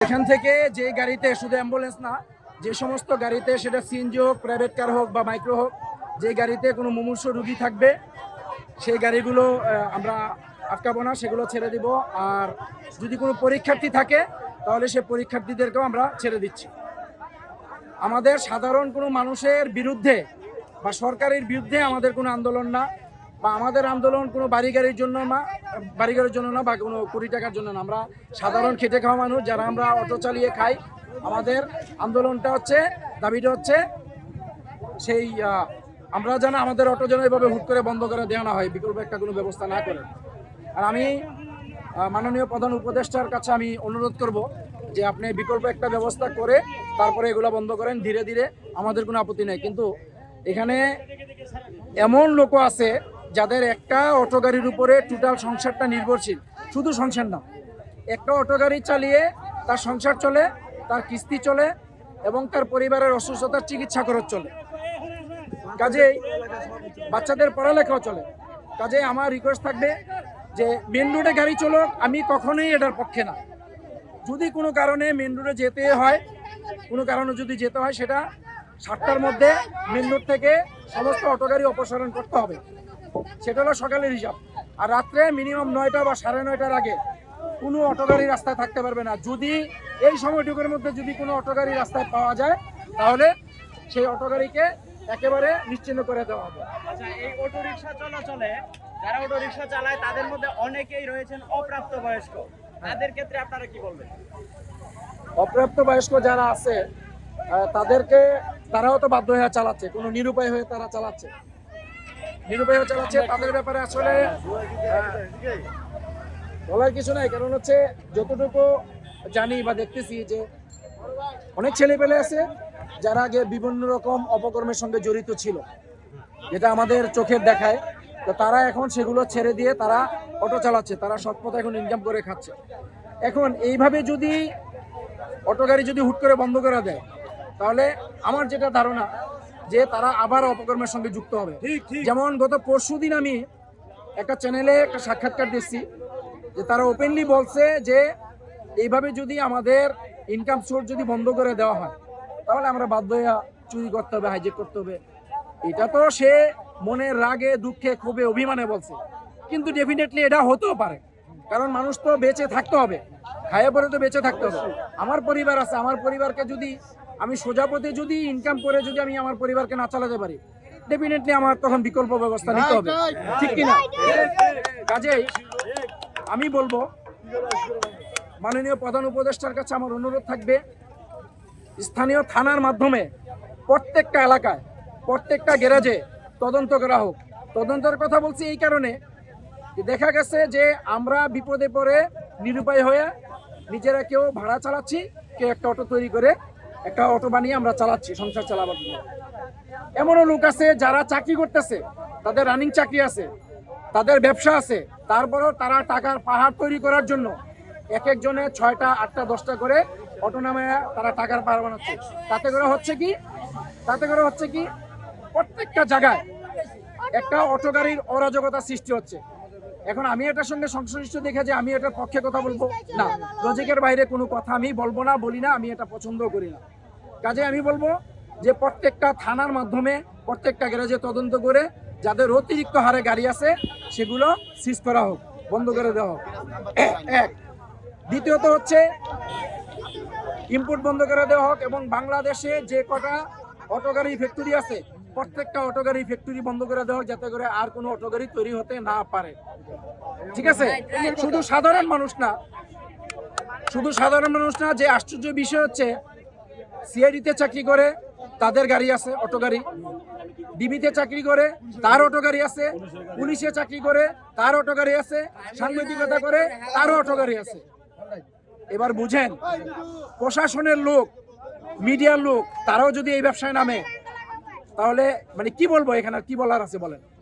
এখান থেকে যে গাড়িতে শুধু অ্যাম্বুলেন্স না, যে সমস্ত গাড়িতে সেটা সিএনজি হোক, প্রাইভেট কার হোক বা মাইক্রো হোক, যে গাড়িতে কোনো মুমূর্ষু রুগী থাকবে সেই গাড়িগুলো আমরা আটকাবো না, সেগুলো ছেড়ে দিব। আর যদি কোনো পরীক্ষার্থী থাকে তাহলে সে পরীক্ষার্থীদেরকেও আমরা ছেড়ে দিচ্ছি। আমাদের সাধারণ কোনো মানুষের বিরুদ্ধে বা সরকারের বিরুদ্ধে আমাদের কোনো আন্দোলন না, বা আমাদের আন্দোলন কোনো বাড়িগাড়ির জন্য না বা কোনো কোটি টাকার জন্য না। আমরা সাধারণ খেটে খাওয়া মানুষ যারা আমরা অটো চালিয়ে খাই। আমাদের আন্দোলনটা হচ্ছে, দাবিটা হচ্ছে সেই আমরা যেন আমাদের অটো যেন এভাবে হুট করে বন্ধ করে দেওয়া না হয়, বিকল্প একটা কোনো ব্যবস্থা না করে। আর আমি মাননীয় প্রধান উপদেষ্টার কাছে আমি অনুরোধ করব যে আপনি বিকল্প একটা ব্যবস্থা করে তারপরে এগুলো বন্ধ করেন ধীরে ধীরে, আমাদের কোনো আপত্তি নেই। কিন্তু এখানে এমন লোক আছে যাদের একটা অটো গাড়ির উপরে টোটাল সংসারটা নির্ভরশীল। শুধু সংসার না, একটা অটো গাড়ি চালিয়ে তার সংসার চলে, তার কিস্তি চলে এবং তার পরিবারের অসুস্থতার চিকিৎসা খরচ চলে, কাজেই বাচ্চাদের পড়ালেখাও চলে। কাজেই আমার রিকোয়েস্ট থাকবে যে মেন রোডে গাড়ি চলুক, আমি কখনোই এটার পক্ষে না। যদি কোনো কারণে মেন রোডে যেতে হয়, কোনো কারণে যদি যেতে হয়, সেটা 7টার মধ্যে মেন রোড থেকে সমস্ত অটো গাড়ি অপসারণ করতে হবে। সেটা হলো সকালের হিসাব। আর রাত্রে মিনিমাম 9টা বা 9:30টার আগে কোনো অটো গাড়ি রাস্তায় থাকতে পারবে না। যদি এই সময়টুকুর মধ্যে যদি কোনো অটো গাড়ি রাস্তায় পাওয়া যায় তাহলে সেই অটো গাড়িকে একেবারে নিশ্চিহ্ন করে দেওয়া হবে। আচ্ছা, এই অটো রিকশা চলাচলে যারা অটো রিকশা চালায় তাদের মধ্যে অনেকেই রয়েছেন অপ্রাপ্তবয়স্ক, তাদের ক্ষেত্রে আপনারা কি বলবেন? অপ্রাপ্তবয়স্ক যারা আছে তারাও তো বাধ্য হয়ে চালাচ্ছে, কোনো নিরুপায় হয়ে তারা চালাচ্ছে, তাদের ব্যাপারে আসলে বলার কিছু নাই। কারণ হচ্ছে যতটুকু জানি বা দেখতেছি যে অনেক ছেলেপেলে আছে যারা আগে বিভিন্ন রকম অপকর্মের সঙ্গে জড়িত ছিল, যেটা আমাদের চোখের দেখায়। তো তারা এখন সেগুলো ছেড়ে দিয়ে তারা অটো চালাচ্ছে, তারা সৎ পথে এখন ইনকাম করে খাচ্ছে। এখন এইভাবে যদি অটো গাড়ি যদি হুট করে বন্ধ করে দেয় তাহলে আমার যেটা ধারণা যে তারা আবার অপকর্মের সঙ্গে যুক্ত হবে। যেমন গত পরশুদিন আমি একটা চ্যানেলে একটা সাক্ষাৎকার দিচ্ছি যে তারা ওপেনলি বলছে যে এইভাবে যদি আমাদের ইনকাম সোর্স যদি বন্ধ করে দেওয়া হয় তাহলে আমরা বাধ্য হয়ে চুরি করতে হবে, হাইজেক করতে হবে। এটা তো সে মনের রাগে, দুঃখে, ক্ষোভে, অভিমানে বলছে, কিন্তু ডেফিনেটলি এটা হতেও পারে। কারণ মানুষ তো বেঁচে থাকতে হবে, খাইয়ে পরে তো বেঁচে থাকতে হবে। আমার পরিবার আছে, আমার পরিবারকে যদি আমি সোজা পথে যদি ইনকাম করে যদি আমি আমার পরিবারকে না চালাতে পারি, ডেফিনেটলি আমার তখন বিকল্প ব্যবস্থা নিতে হবে, ঠিক কিনা? কাজেই আমি বলবো মাননীয় প্রধান উপদেষ্টার কাছে আমার অনুরোধ থাকবে স্থানীয় থানার মাধ্যমে প্রত্যেকটা এলাকায়, প্রত্যেকটা গ্যারেজে তদন্ত করা হোক। তদন্তের কথা বলছি এই কারণে যে দেখা গেছে যে আমরা বিপদে পড়ে নিরুপায় হয়ে নিজেরা কেউ ভাড়া চালাচ্ছি, কেউ একটা অটো তৈরি করে একটা অটো বানিয়ে আমরা চালাচ্ছি সংসার চালাবার জন্য। এমনও লোক আছে যারা চাকরি করতেছে, তাদের রানিং চাকরি আছে, তাদের ব্যবসা আছে, তারপরেও তারা টাকার পাহাড় তৈরি করার জন্য এক একজনে 6টা 8টা 10টা করে অটো নামে তারা টাকার পাহাড় বানাচ্ছে। তাতে করে হচ্ছে কি প্রত্যেকটা জায়গায় একটা অটো গাড়ির অরাজকতা সৃষ্টি হচ্ছে। এখন আমি এটার সঙ্গে সংশ্লিষ্ট দেখে যে আমি এটার পক্ষে কথা বলবো না, লজিকের বাইরে কোনো কথা আমি বলবো না, বলি না, আমি এটা পছন্দ করি না। কাজে আমি বলবো যে প্রত্যেকটা থানার মাধ্যমে প্রত্যেকটা গ্যারেজে তদন্ত করে যাদের অতিরিক্ত হারে গাড়ি আছে সেগুলো সিজ করা হোক, বন্ধ করে দেওয়া হোক। এক। দ্বিতীয়ত হচ্ছে ইম্পোর্ট বন্ধ করে দেওয়া হোক এবং বাংলাদেশে যে কটা অটো গাড়ি ফ্যাক্টরি আছে প্রত্যেকটা অটো গাড়ি ফ্যাক্টরি বন্ধ করে দেওয়া হোক, যাতে করে আর কোনো অটো গাড়ি তৈরি হতে না পারে। ঠিক আছে? শুধু সাধারণ মানুষ না, যে আশ্চর্য বিষয় হচ্ছে সিআইডিতে চাকরি করে তাদের গাড়ি আছে, অটো গাড়ি। ডিবিতে চাকরি করে তার অটো গাড়ি আছে, পুলিশে চাকরি করে তার অটো গাড়ি আছে, সাংবাদিকতা করে তারও অটো গাড়ি আছে। এবার বুঝেন, প্রশাসনের লোক, মিডিয়ার লোক, তারাও যদি এই ব্যবসায় নামে তাহলে মানে কি বলবো, এখানে কি বলার আছে বলেন?